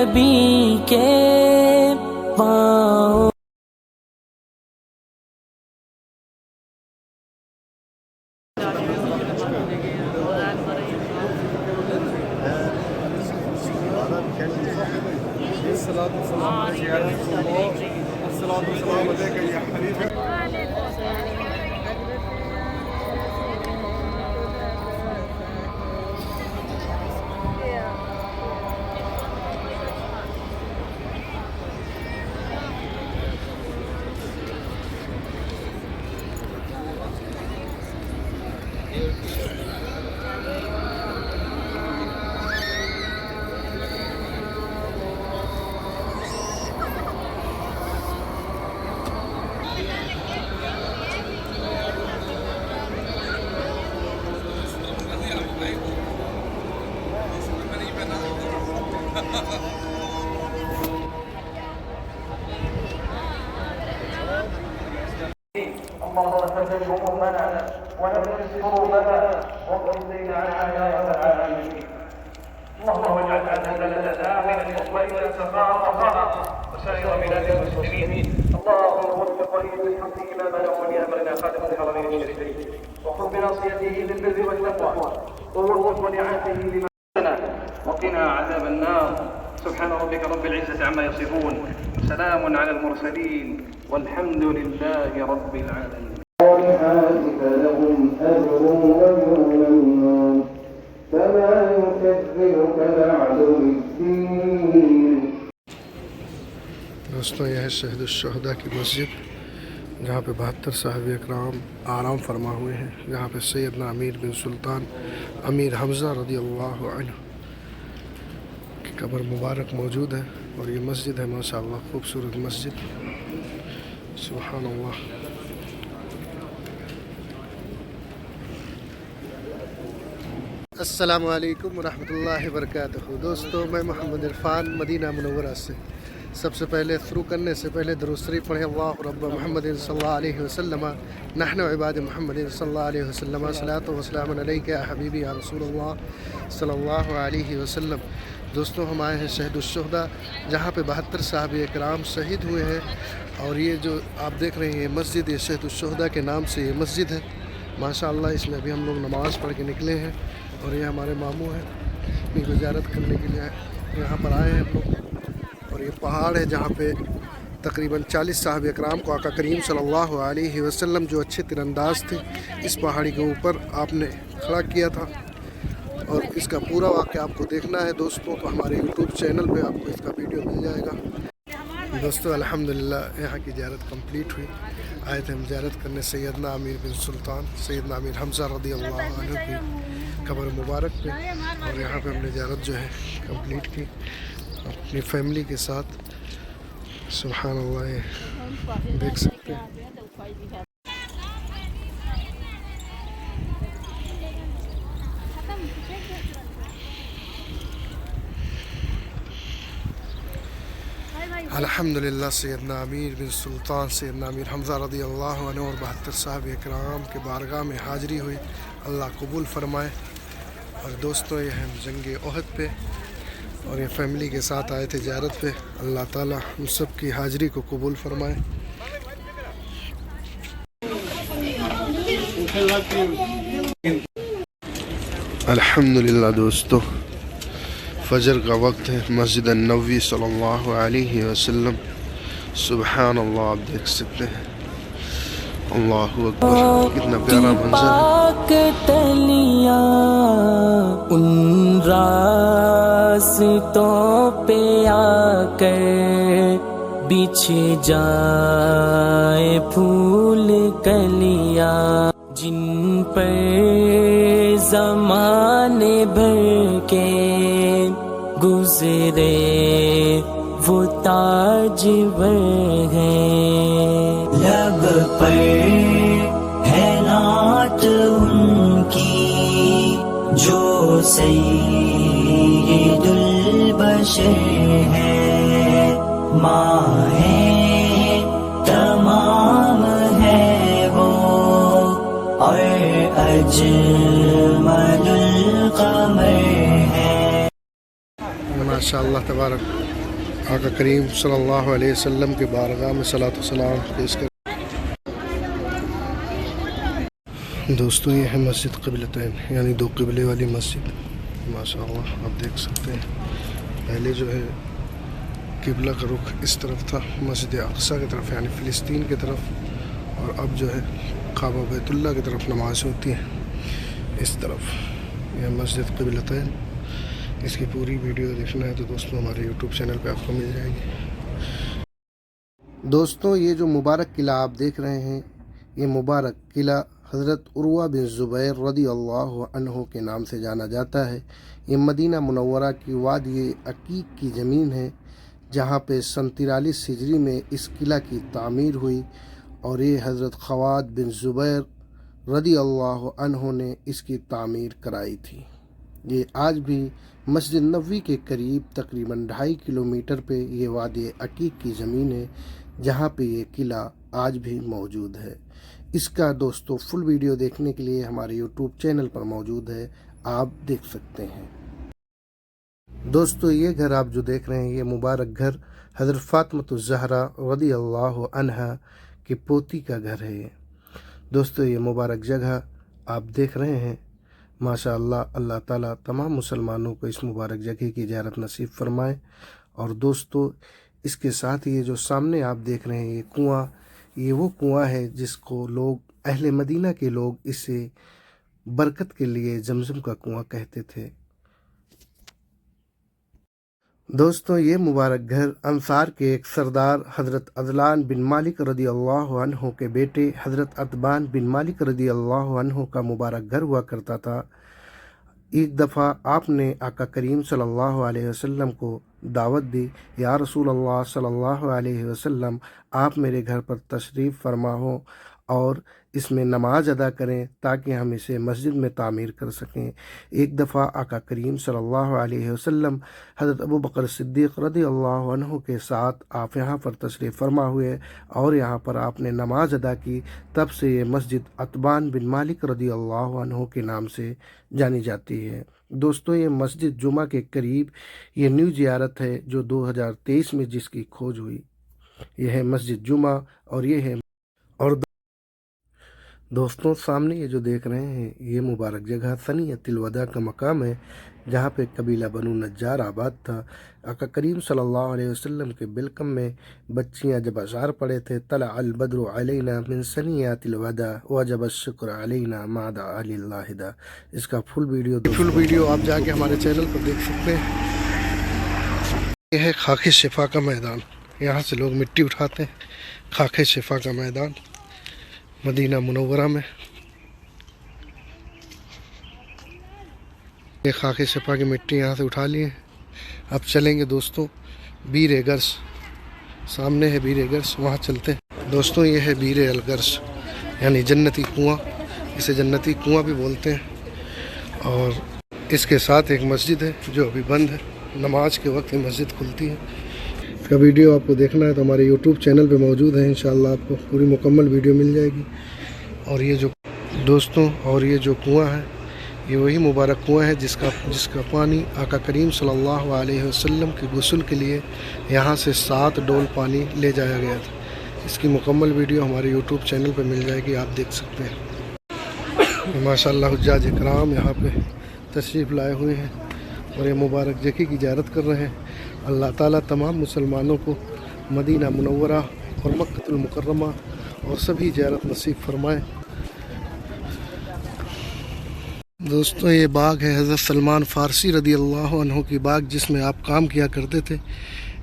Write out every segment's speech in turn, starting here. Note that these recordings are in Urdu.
نبی کے پاؤں اللهم فرج همومنا ونفس كروبنا واغفر لنا عنها يا رب العالمين. اللهم اجعل هذا البلد امنا مطمئنا سخاء رخاء وسائر بلاد المسلمين. اللهم وفق ولي الحق امامنا وولي امرنا خادم الحرمين الشريفين وخذ بناصيته للبر والتقوى ووفق ولعاته لما وقنا عذاب النار. سبحان ربك رب العزة عما يصفون سلام على المرسلين والحمد لله رب العالمين. لهم أجر ويؤمنون كما يكذبك بعد بالدين. دوستوں یہ ہے شہید الشہداء کی مسجد جہاں پہ 72 صحابہ اکرام آرام فرما ہوئے ہیں، جہاں پہ سیدنا امیر بن سلطان امیر حمزہ رضی اللہ عنہ کی قبر مبارک موجود ہے، اور یہ مسجد ہے ماشاءاللہ خوبصورت مسجد. سبحان اللہ. السلام علیکم ورحمۃ اللہ وبرکاتہ. دوستو میں محمد عرفان مدینہ منورہ سے. سب سے پہلے شروع کرنے سے پہلے درود شریف پڑھیں. اللہ رب محمد صلی اللہ علیہ وسلم نحن عباد محمد صلی اللہ علیہ وسلم صلاۃ و سلام علیک یا حبیبی یا رسول اللہ صلی اللہ علیہ وسلم. دوستوں ہم آئے ہیں شہید الشہداء جہاں پہ 72 صحابہ اکرام شہید ہوئے ہیں، اور یہ جو آپ دیکھ رہے ہیں یہ مسجد، یہ شہید الشہداء کے نام سے یہ مسجد ہے ماشاءاللہ. اس میں ابھی ہم لوگ نماز پڑھ کے نکلے ہیں، اور یہ ہمارے ماموں ہیں، ان کو زیارت کرنے کے لیے یہاں پر آئے ہیں ہم لوگ. اور یہ پہاڑ ہے جہاں پہ تقریباً 40 صحابہ اکرام کو آقا کریم صلی اللہ علیہ وسلم جو اچھے تیر انداز تھے اس پہاڑی کے اوپر آپ نے کھڑا کیا تھا. اور اس کا پورا واقعہ آپ کو دیکھنا ہے دوستوں تو ہمارے یوٹیوب چینل پہ آپ کو اس کا ویڈیو مل جائے گا. دوستو الحمدللہ یہاں کی زیارت کمپلیٹ ہوئی. آئے تھے ہم زیارت کرنے سیدنا امیر بن سلطان سیدنا امیر حمزہ رضی اللہ عنہ کی قبر مبارک پہ، اور یہاں پہ ہم نے زیارت جو ہے کمپلیٹ کی اپنی فیملی کے ساتھ. سبحان اللہ یہ دیکھ سکتے ہیں. الحمدللہ سیدنا امیر بن سلطان سیدنا امیر حمزہ رضی اللہ عنہ اور 72 صحابہ اکرام کے بارگاہ میں حاضری ہوئی. اللہ قبول فرمائے. اور دوستوں یہ ہیں جنگ احد پہ، اور یہ فیملی کے ساتھ آئے تھے زیارت پہ. اللہ تعالی ہم سب کی حاضری کو قبول فرمائے. الحمدللہ دوستو فجر کا وقت ہے، مسجد النبوی صلی اللہ علیہ وسلم. سبحان اللہ آپ دیکھ سکتے ہیں. اللہ اکبر کتنا پیارا منظر ہے. پاک تلیاں ان راستوں پہ آ کر بچھ جائے پھول کلیاں جن پر زمانے بھر کے گزرے وہ تاجور ہیں. لب پر ہے نعت ان کی جو سید البشر ہے. ماہ تمام ہے وہ اور اجمل القمر ہے. ماشاء اللہ تبارک. آقا کریم صلی اللہ علیہ وسلم کے بارگاہ میں صلاۃ و سلام پیش کر۔ دوستوں یہ ہے مسجد قبلتین، یعنی دو قبلے والی مسجد، ماشاء اللہ آپ دیکھ سکتے ہیں۔ پہلے جو ہے قبلہ کا رخ اس طرف تھا، مسجد اقصیٰ کی طرف یعنی فلسطین کی طرف، اور اب جو ہے کعبہ بیت اللہ کی طرف نماز ہوتی ہے اس طرف۔ یہ مسجد قبلتین، اس کی پوری ویڈیو دیکھنا ہے تو دوستوں ہمارے یوٹیوب چینل پہ آپ کو مل جائے گی۔ دوستوں یہ جو مبارک قلعہ آپ دیکھ رہے ہیں، یہ مبارک قلعہ حضرت عروہ بن زبیر رضی اللہ عنہ کے نام سے جانا جاتا ہے۔ یہ مدینہ منورہ کی وادی عقیق کی زمین ہے، جہاں پہ سن 43 ہجری میں اس قلعہ کی تعمیر ہوئی، اور یہ حضرت خواد بن زبیر رضی اللہ عنہ نے اس کی تعمیر کرائی تھی۔ یہ آج بھی مسجد نبوی کے قریب تقریباً 2.5 کلومیٹر پہ یہ وادی عقیق کی زمین ہے، جہاں پہ یہ قلعہ آج بھی موجود ہے۔ اس کا دوستو فل ویڈیو دیکھنے کے لیے ہمارے یوٹیوب چینل پر موجود ہے، آپ دیکھ سکتے ہیں۔ دوستو یہ گھر آپ جو دیکھ رہے ہیں، یہ مبارک گھر حضرت فاطمہ الزہرا رضی اللہ عنہا کی پوتی کا گھر ہے۔ دوستو یہ مبارک جگہ آپ دیکھ رہے ہیں، ماشاء اللہ، اللہ تعالیٰ تمام مسلمانوں کو اس مبارک جگہ کی زیارت نصیب فرمائے۔ اور دوستو اس کے ساتھ یہ جو سامنے آپ دیکھ رہے ہیں یہ کنواں، یہ وہ کنواں ہے جس کو لوگ اہل مدینہ کے لوگ اسے برکت کے لیے زمزم کا کنواں کہتے تھے۔ دوستوں یہ مبارک گھر انصار کے ایک سردار حضرت عدلان بن مالک رضی اللہ عنہ کے بیٹے حضرت عتبان بن مالک رضی اللہ عنہ کا مبارک گھر ہوا کرتا تھا۔ ایک دفعہ آپ نے آقا کریم صلی اللہ علیہ وسلم کو دعوت دی، یا رسول اللہ صلی اللہ علیہ وسلم آپ میرے گھر پر تشریف فرما ہو اور اس میں نماز ادا کریں تاکہ ہم اسے مسجد میں تعمیر کر سکیں۔ ایک دفعہ آقا کریم صلی اللہ علیہ وسلم حضرت ابو بکر صدیق رضی اللہ عنہ کے ساتھ آپ یہاں پر تشریف فرما ہوئے اور یہاں پر آپ نے نماز ادا کی، تب سے یہ مسجد عتبان بن مالک رضی اللہ عنہ کے نام سے جانی جاتی ہے۔ دوستو یہ مسجد جمعہ کے قریب یہ نیو زیارت ہے جو 2023 میں جس کی کھوج ہوئی، یہ ہے مسجد جمعہ، اور یہ ہے اور دوستوں سامنے یہ جو دیکھ رہے ہیں یہ مبارک جگہ ثنیۃ الوداع کا مقام ہے، جہاں پہ قبیلہ بنو نجار آباد تھا۔ آقا کریم صلی اللہ علیہ وسلم کے بالکم میں بچیاں جب اشعار پڑھے تھے، طلع البدر علینا من ثنیۃ الوداع وجب الشکر علینا ما دعا للہ دا۔ اس کا فل ویڈیو آپ جا کے ہمارے چینل پر دیکھ سکتے ہیں۔ یہ ہے خاک شفا کا میدان، یہاں سے لوگ مٹی اٹھاتے ہیں۔ خاک شفا کا میدان مدینہ منورہ میں، یہ خاک شفا کی مٹی یہاں سے اٹھا لی ہے۔ اب چلیں گے دوستوں بیر گرس، سامنے ہے بیر گرس، وہاں چلتے ہیں۔ دوستوں یہ ہے بیر الگرس یعنی جنتی کنواں، اسے جنتی کنواں بھی بولتے ہیں، اور اس کے ساتھ ایک مسجد ہے جو ابھی بند ہے، نماز کے وقت یہ مسجد کھلتی ہے۔ اس کا ویڈیو آپ کو دیکھنا ہے تو ہمارے یوٹیوب چینل پہ موجود ہے، انشاءاللہ آپ کو پوری مکمل ویڈیو مل جائے گی۔ اور یہ جو دوستوں اور یہ جو کنواں ہے یہ وہی مبارک کنواں ہے جس کا پانی آقا کریم صلی اللہ علیہ وسلم کے غسل کے لیے یہاں سے 7 ڈول پانی لے جایا گیا تھا۔ اس کی مکمل ویڈیو ہمارے یوٹیوب چینل پہ مل جائے گی، آپ دیکھ سکتے ہیں۔ ماشاءاللہ حجاج اکرام یہاں پہ تشریف لائے ہوئے ہیں اور یہ مبارک جگہ کی زیارت کر رہے ہیں۔ اللہ تعالیٰ تمام مسلمانوں کو مدینہ منورہ اور مکہ المکرمہ اور سبھی زیارت نصیب فرمائے۔ دوستوں یہ باغ ہے حضرت سلمان فارسی رضی اللہ عنہ کی باغ، جس میں آپ کام کیا کرتے تھے۔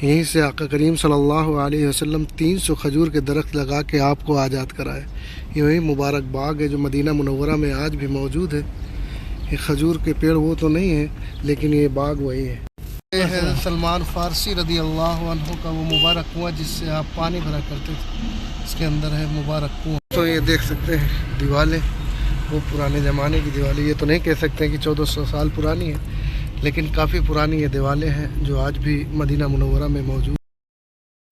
یہیں سے آقا کریم صلی اللہ علیہ وسلم 300 کھجور کے درخت لگا کے آپ کو آزاد کرائے۔ یہ وہی مبارک باغ ہے جو مدینہ منورہ میں آج بھی موجود ہے۔ یہ کھجور کے پیڑ وہ تو نہیں ہیں لیکن یہ باغ وہی ہے۔ یہ ہے سلمان فارسی رضی اللہ عنہ کا وہ مبارک کنواں جس سے آپ پانی بھرا کرتے تھے، اس کے اندر ہے مبارک کنواں۔ تو یہ دیکھ سکتے ہیں دیوالیں، وہ پرانے زمانے کی دیوالیں، یہ تو نہیں کہہ سکتے کہ 1400 سال پرانی ہے، لیکن کافی پرانی یہ دیوالیں ہیں جو آج بھی مدینہ منورہ میں موجود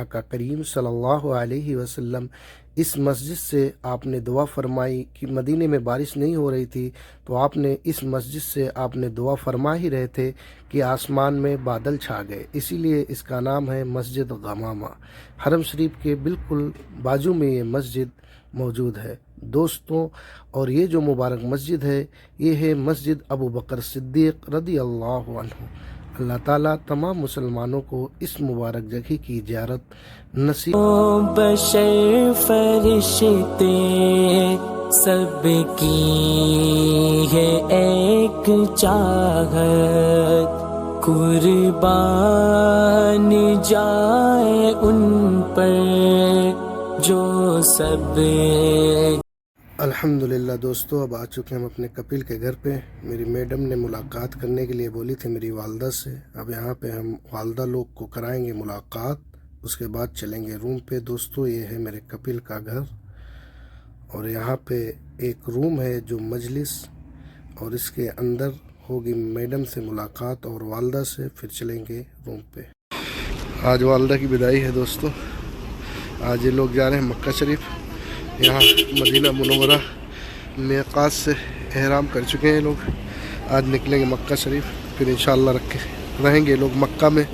آقا کریم صلی اللہ علیہ وسلم اس مسجد سے آپ نے دعا فرمائی کہ مدینے میں بارش نہیں ہو رہی تھی، تو آپ نے اس مسجد سے آپ نے دعا فرما ہی رہے تھے کہ آسمان میں بادل چھا گئے، اسی لیے اس کا نام ہے مسجد غمامہ۔ حرم شریف کے بالکل بازو میں یہ مسجد موجود ہے دوستوں، اور یہ جو مبارک مسجد ہے یہ ہے مسجد ابو بکر صدیق رضی اللہ عنہ۔ اللہ تعالیٰ تمام مسلمانوں کو اس مبارک جگہ کی زیارت نصیب۔ بشر فرشتے سب کی ہے ایک چاہت، قربان جائے ان پر جو سب۔ الحمدللہ دوستو، اب آ چکے ہم اپنے کپل کے گھر پہ۔ میری میڈم نے ملاقات کرنے کے لیے بولی تھی میری والدہ سے، اب یہاں پہ ہم والدہ لوگ کو کرائیں گے ملاقات، اس کے بعد چلیں گے روم پہ۔ دوستو یہ ہے میرے کپل کا گھر، اور یہاں پہ ایک روم ہے جو مجلس، اور اس کے اندر ہوگی میڈم سے ملاقات اور والدہ سے، پھر چلیں گے روم پہ۔ آج والدہ کی بدائی ہے دوستو، آج یہ لوگ جا رہے ہیں مکہ شریف۔ یہاں مدینہ منورہ میقات سے احرام کر چکے ہیں لوگ، آج نکلیں گے مکہ شریف، پھر انشاءاللہ رہیں گے لوگ مکہ میں۔